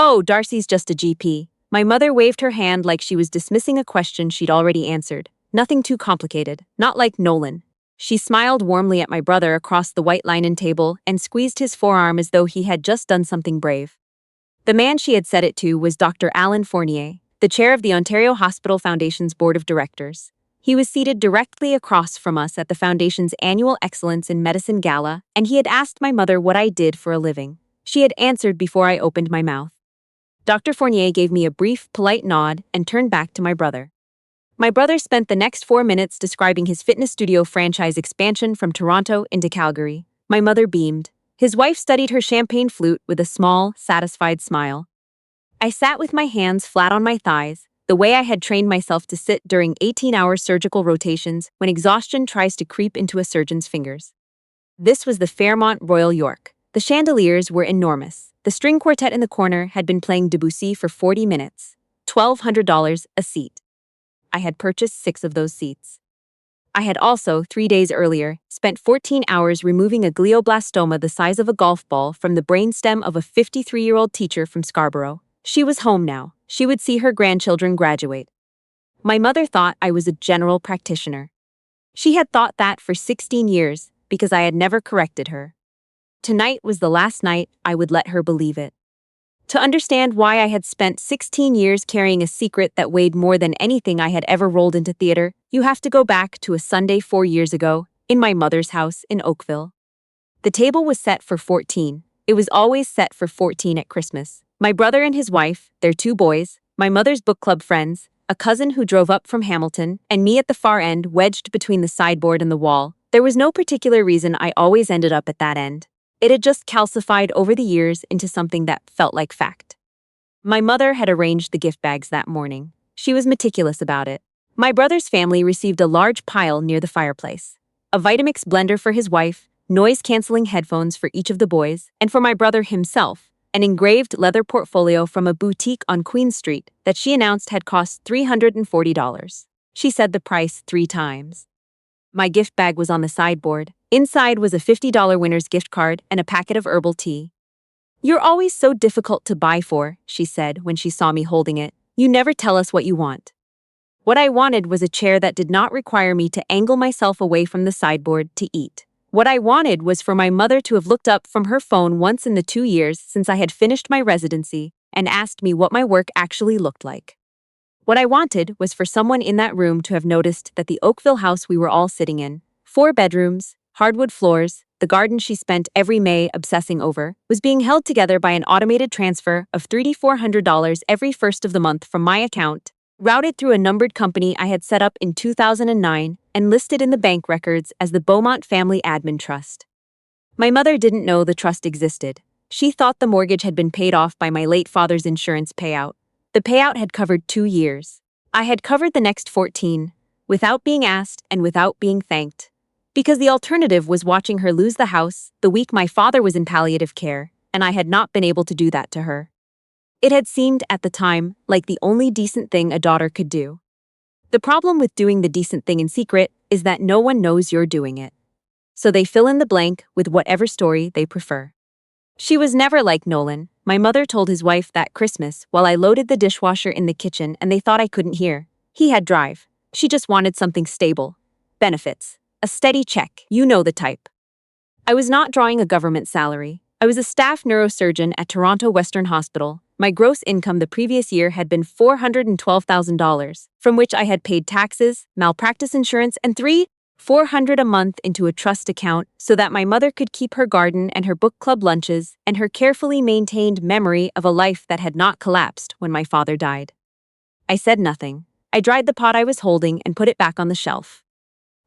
Oh, Darcy's just a GP. My mother waved her hand like she was dismissing a question she'd already answered. Nothing too complicated, not like Nolan. She smiled warmly at my brother across the white linen table and squeezed his forearm as though he had just done something brave. The man she had said it to was Dr. Alan Fournier, the chair of the Ontario Hospital Foundation's board of directors. He was seated directly across from us at the Foundation's annual Excellence in Medicine Gala, and he had asked my mother what I did for a living. She had answered before I opened my mouth. Dr. Fournier gave me a brief, polite nod and turned back to my brother. My brother spent the next 4 minutes describing his fitness studio franchise expansion from Toronto into Calgary. My mother beamed. His wife studied her champagne flute with a small, satisfied smile. I sat with my hands flat on my thighs, the way I had trained myself to sit during 18-hour surgical rotations when exhaustion tries to creep into a surgeon's fingers. This was the Fairmont Royal York. The chandeliers were enormous. The string quartet in the corner had been playing Debussy for 40 minutes. $1,200 a seat. I had purchased 6 of those seats. I had also, 3 days earlier, spent 14 hours removing a glioblastoma the size of a golf ball from the brainstem of a 53-year-old teacher from Scarborough. She was home now. She would see her grandchildren graduate. My mother thought I was a general practitioner. She had thought that for 16 years, because I had never corrected her. Tonight was the last night I would let her believe it. To understand why I had spent 16 years carrying a secret that weighed more than anything I had ever rolled into theater, you have to go back to a Sunday 4 years ago, in my mother's house in Oakville. The table was set for 14. It was always set for 14 at Christmas. My brother and his wife, their 2 boys, my mother's book club friends, a cousin who drove up from Hamilton, and me at the far end wedged between the sideboard and the wall. There was no particular reason I always ended up at that end. It had just calcified over the years into something that felt like fact. My mother had arranged the gift bags that morning. She was meticulous about it. My brother's family received a large pile near the fireplace. A Vitamix blender for his wife, noise-canceling headphones for each of the boys, and for my brother himself, an engraved leather portfolio from a boutique on Queen Street that she announced had cost $340. She said the price 3 times. My gift bag was on the sideboard. Inside was a $50 winner's gift card and a packet of herbal tea. "You're always so difficult to buy for," she said when she saw me holding it. "You never tell us what you want." What I wanted was a chair that did not require me to angle myself away from the sideboard to eat. What I wanted was for my mother to have looked up from her phone once in the 2 years since I had finished my residency and asked me what my work actually looked like. What I wanted was for someone in that room to have noticed that the Oakville house we were all sitting in, 4 bedrooms, hardwood floors, the garden she spent every May obsessing over, was being held together by an automated transfer of $3,400 every first of the month from my account, routed through a numbered company I had set up in 2009 and listed in the bank records as the Beaumont Family Admin Trust. My mother didn't know the trust existed. She thought the mortgage had been paid off by my late father's insurance payout. The payout had covered 2 years. I had covered the next 14, without being asked and without being thanked. Because the alternative was watching her lose the house the week my father was in palliative care, and I had not been able to do that to her. It had seemed, at the time, like the only decent thing a daughter could do. The problem with doing the decent thing in secret is that no one knows you're doing it. So they fill in the blank with whatever story they prefer. She was never like Nolan. My mother told his wife that Christmas while I loaded the dishwasher in the kitchen and they thought I couldn't hear. He had drive. She just wanted something stable. Benefits. A steady check, you know the type. I was not drawing a government salary. I was a staff neurosurgeon at Toronto Western Hospital. My gross income the previous year had been $412,000, from which I had paid taxes, malpractice insurance, and $300 a month into a trust account so that my mother could keep her garden and her book club lunches and her carefully maintained memory of a life that had not collapsed when my father died. I said nothing. I dried the pot I was holding and put it back on the shelf.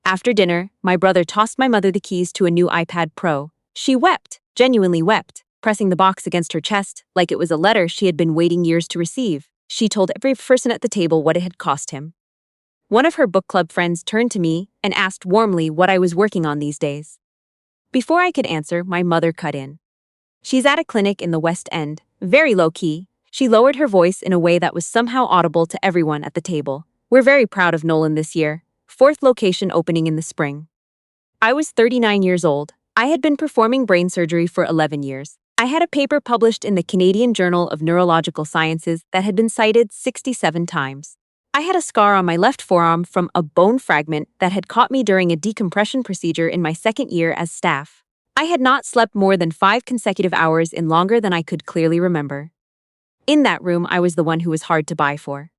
After dinner, my brother tossed my mother the keys to a new iPad Pro. She wept, genuinely wept, pressing the box against her chest like it was a letter she had been waiting years to receive. She told every person at the table what it had cost him. One of her book club friends turned to me and asked warmly what I was working on these days. Before I could answer, my mother cut in. "She's at a clinic in the West End, very low-key." She lowered her voice in a way that was somehow audible to everyone at the table. "We're very proud of Nolan this year. 4th location opening in the spring." I was 39 years old. I had been performing brain surgery for 11 years. I had a paper published in the Canadian Journal of Neurological Sciences that had been cited 67 times. I had a scar on my left forearm from a bone fragment that had caught me during a decompression procedure in my second year as staff. I had not slept more than 5 consecutive hours in longer than I could clearly remember. In that room, I was the one who was hard to buy for.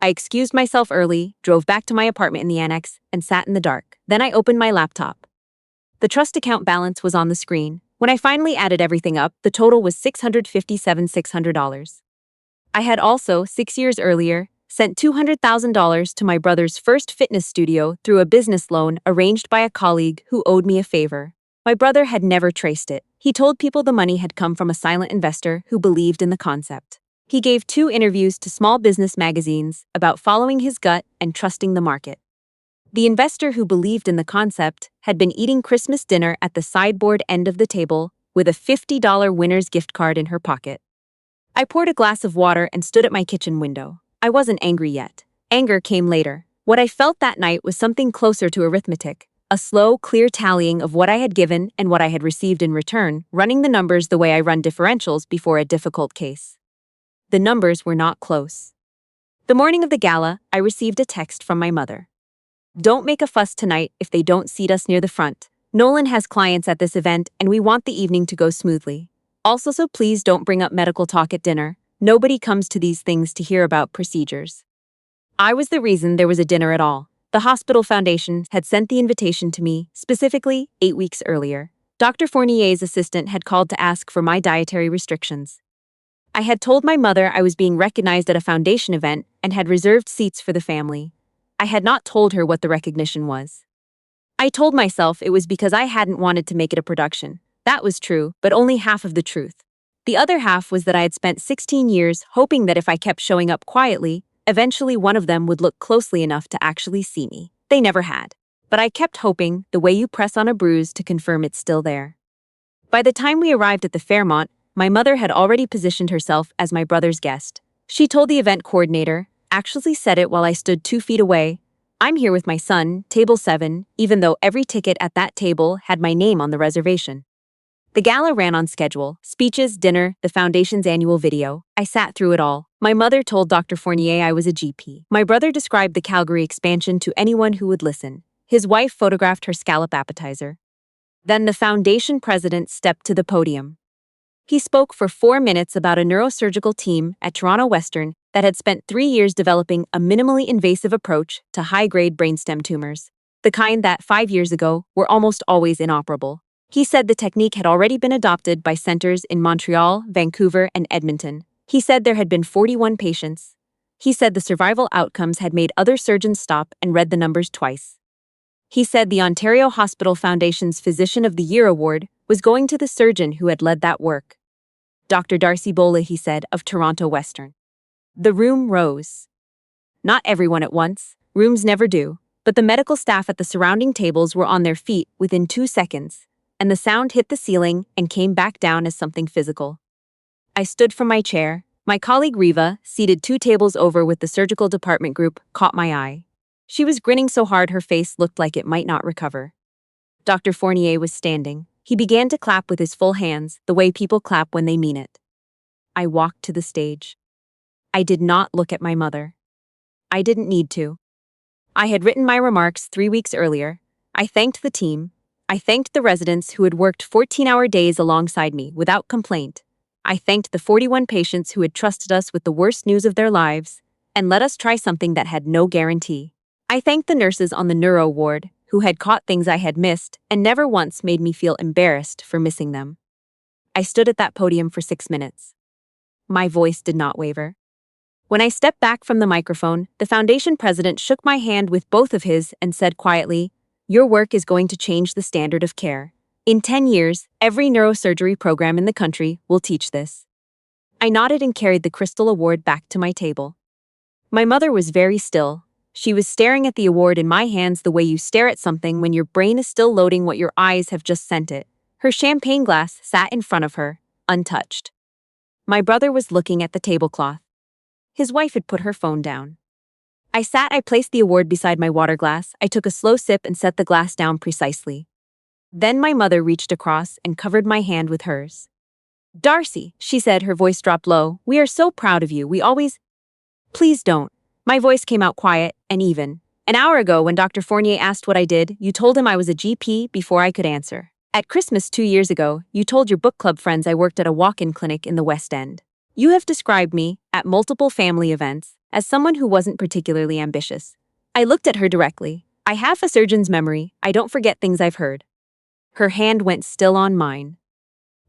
I excused myself early, drove back to my apartment in the annex, and sat in the dark. Then I opened my laptop. The trust account balance was on the screen. When I finally added everything up, the total was $657,600. I had also, 6 years earlier, sent $200,000 to my brother's first fitness studio through a business loan arranged by a colleague who owed me a favor. My brother had never traced it. He told people the money had come from a silent investor who believed in the concept. He gave 2 interviews to small business magazines about following his gut and trusting the market. The investor who believed in the concept had been eating Christmas dinner at the sideboard end of the table with a $50 winner's gift card in her pocket. I poured a glass of water and stood at my kitchen window. I wasn't angry yet. Anger came later. What I felt that night was something closer to arithmetic, a slow, clear tallying of what I had given and what I had received in return, running the numbers the way I run differentials before a difficult case. The numbers were not close. The morning of the gala, I received a text from my mother. "Don't make a fuss tonight if they don't seat us near the front. Nolan has clients at this event and we want the evening to go smoothly. Also, so please don't bring up medical talk at dinner. Nobody comes to these things to hear about procedures." I was the reason there was a dinner at all. The hospital foundation had sent the invitation to me, specifically 8 weeks earlier. Dr. Fournier's assistant had called to ask for my dietary restrictions. I had told my mother I was being recognized at a foundation event and had reserved seats for the family. I had not told her what the recognition was. I told myself it was because I hadn't wanted to make it a production. That was true, but only half of the truth. The other half was that I had spent 16 years hoping that if I kept showing up quietly, eventually one of them would look closely enough to actually see me. They never had. But I kept hoping, the way you press on a bruise to confirm it's still there. By the time we arrived at the Fairmont, my mother had already positioned herself as my brother's guest. She told the event coordinator, actually said it while I stood 2 feet away, "I'm here with my son, table 7, even though every ticket at that table had my name on the reservation." The gala ran on schedule, speeches, dinner, the foundation's annual video. I sat through it all. My mother told Dr. Fournier I was a GP. My brother described the Calgary expansion to anyone who would listen. His wife photographed her scallop appetizer. Then the foundation president stepped to the podium. He spoke for 4 minutes about a neurosurgical team at Toronto Western that had spent 3 years developing a minimally invasive approach to high-grade brainstem tumors, the kind that 5 years ago were almost always inoperable. He said the technique had already been adopted by centers in Montreal, Vancouver, and Edmonton. He said there had been 41 patients. He said the survival outcomes had made other surgeons stop and read the numbers twice. He said the Ontario Hospital Foundation's Physician of the Year award was going to the surgeon who had led that work. Dr. Darcy Bola, he said, of Toronto Western. The room rose. Not everyone at once, rooms never do, but the medical staff at the surrounding tables were on their feet within 2 seconds, and the sound hit the ceiling and came back down as something physical. I stood from my chair. My colleague Riva, seated 2 tables over with the surgical department group, caught my eye. She was grinning so hard her face looked like it might not recover. Dr. Fournier was standing. He began to clap with his full hands, the way people clap when they mean it. I walked to the stage. I did not look at my mother. I didn't need to. I had written my remarks 3 weeks earlier. I thanked the team. I thanked the residents who had worked 14-hour days alongside me without complaint. I thanked the 41 patients who had trusted us with the worst news of their lives and let us try something that had no guarantee. I thanked the nurses on the neuro ward who had caught things I had missed and never once made me feel embarrassed for missing them. I stood at that podium for 6 minutes. My voice did not waver. When I stepped back from the microphone, the foundation president shook my hand with both of his and said quietly, "Your work is going to change the standard of care. In 10 years, every neurosurgery program in the country will teach this." I nodded and carried the crystal award back to my table. My mother was very still. She was staring at the award in my hands the way you stare at something when your brain is still loading what your eyes have just sent it. Her champagne glass sat in front of her, untouched. My brother was looking at the tablecloth. His wife had put her phone down. I placed the award beside my water glass. I took a slow sip and set the glass down precisely. Then my mother reached across and covered my hand with hers. Darcy, she said, her voice dropped low, we are so proud of you. We always. Please don't. My voice came out quiet and even. An hour ago, when Dr. Fournier asked what I did, you told him I was a GP before I could answer. At Christmas 2 years ago, you told your book club friends I worked at a walk-in clinic in the West End. You have described me, at multiple family events, as someone who wasn't particularly ambitious. I looked at her directly. I have a surgeon's memory. I don't forget things I've heard. Her hand went still on mine.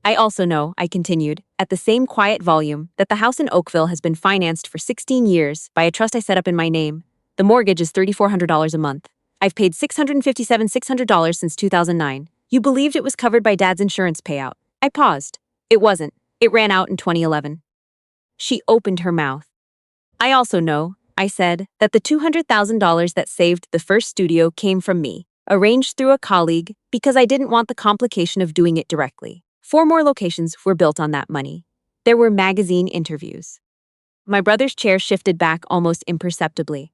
I also know, I continued, at the same quiet volume, that the house in Oakville has been financed for 16 years by a trust I set up in my name. The mortgage is $3,400 a month. I've paid $657,600 since 2009. You believed it was covered by Dad's insurance payout. I paused. It wasn't. It ran out in 2011. She opened her mouth. I also know, I said, that the $200,000 that saved the first studio came from me, arranged through a colleague, because I didn't want the complication of doing it directly. 4 more locations were built on that money. There were magazine interviews. My brother's chair shifted back almost imperceptibly.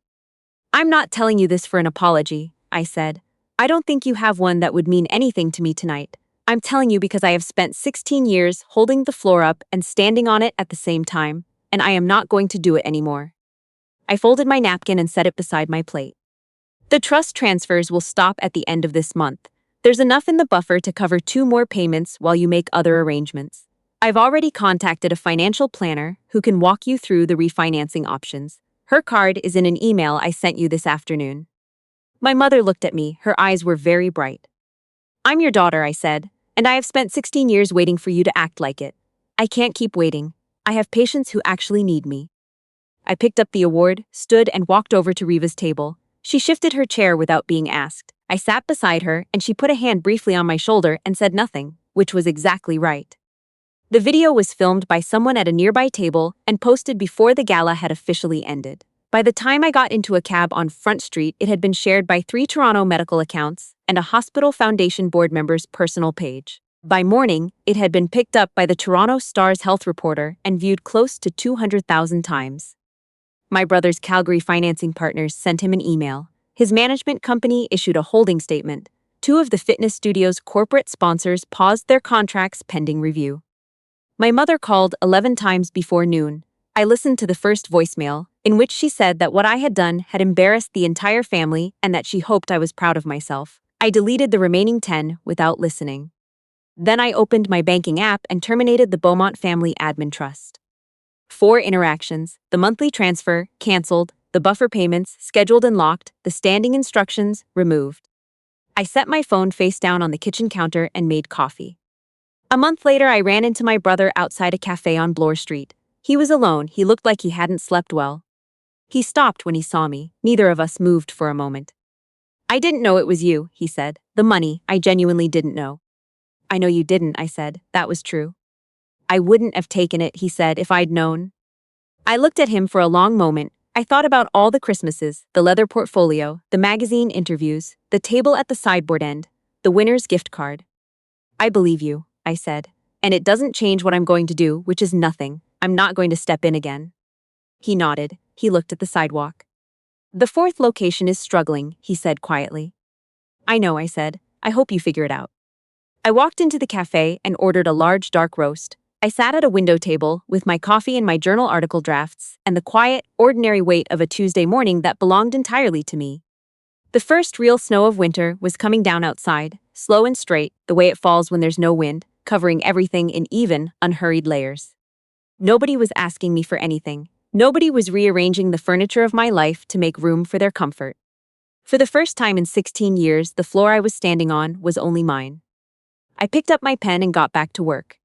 I'm not telling you this for an apology, I said. I don't think you have one that would mean anything to me tonight. I'm telling you because I have spent 16 years holding the floor up and standing on it at the same time, and I am not going to do it anymore. I folded my napkin and set it beside my plate. The trust transfers will stop at the end of this month. There's enough in the buffer to cover 2 more payments while you make other arrangements. I've already contacted a financial planner who can walk you through the refinancing options. Her card is in an email I sent you this afternoon. My mother looked at me, her eyes were very bright. I'm your daughter, I said, and I have spent 16 years waiting for you to act like it. I can't keep waiting. I have patients who actually need me. I picked up the award, stood and walked over to Reva's table. She shifted her chair without being asked. I sat beside her and she put a hand briefly on my shoulder and said nothing, which was exactly right. The video was filmed by someone at a nearby table and posted before the gala had officially ended. By the time I got into a cab on Front Street, it had been shared by 3 Toronto medical accounts and a Hospital Foundation board member's personal page. By morning, it had been picked up by the Toronto Star's health reporter and viewed close to 200,000 times. My brother's Calgary financing partners sent him an email. His management company issued a holding statement. 2 of the fitness studio's corporate sponsors paused their contracts pending review. My mother called 11 times before noon. I listened to the first voicemail, in which she said that what I had done had embarrassed the entire family and that she hoped I was proud of myself. I deleted the remaining 10 without listening. Then I opened my banking app and terminated the Beaumont Family Admin Trust. 4 interactions, the monthly transfer, canceled, the buffer payments, scheduled and locked, the standing instructions, removed. I set my phone face down on the kitchen counter and made coffee. A month later, I ran into my brother outside a cafe on Bloor Street. He was alone. He looked like he hadn't slept well. He stopped when he saw me. Neither of us moved for a moment. I didn't know it was you, he said. The money, I genuinely didn't know. I know you didn't, I said. That was true. I wouldn't have taken it, he said, if I'd known. I looked at him for a long moment. I thought about all the Christmases, the leather portfolio, the magazine interviews, the table at the sideboard end, the winner's gift card. I believe you, I said, and it doesn't change what I'm going to do, which is nothing. I'm not going to step in again. He nodded. He looked at the sidewalk. The 4th location is struggling, he said quietly. I know, I said. I hope you figure it out. I walked into the cafe and ordered a large dark roast. I sat at a window table with my coffee and my journal article drafts and the quiet, ordinary weight of a Tuesday morning that belonged entirely to me. The first real snow of winter was coming down outside, slow and straight, the way it falls when there's no wind, covering everything in even, unhurried layers. Nobody was asking me for anything. Nobody was rearranging the furniture of my life to make room for their comfort. For the first time in 16 years, the floor I was standing on was only mine. I picked up my pen and got back to work.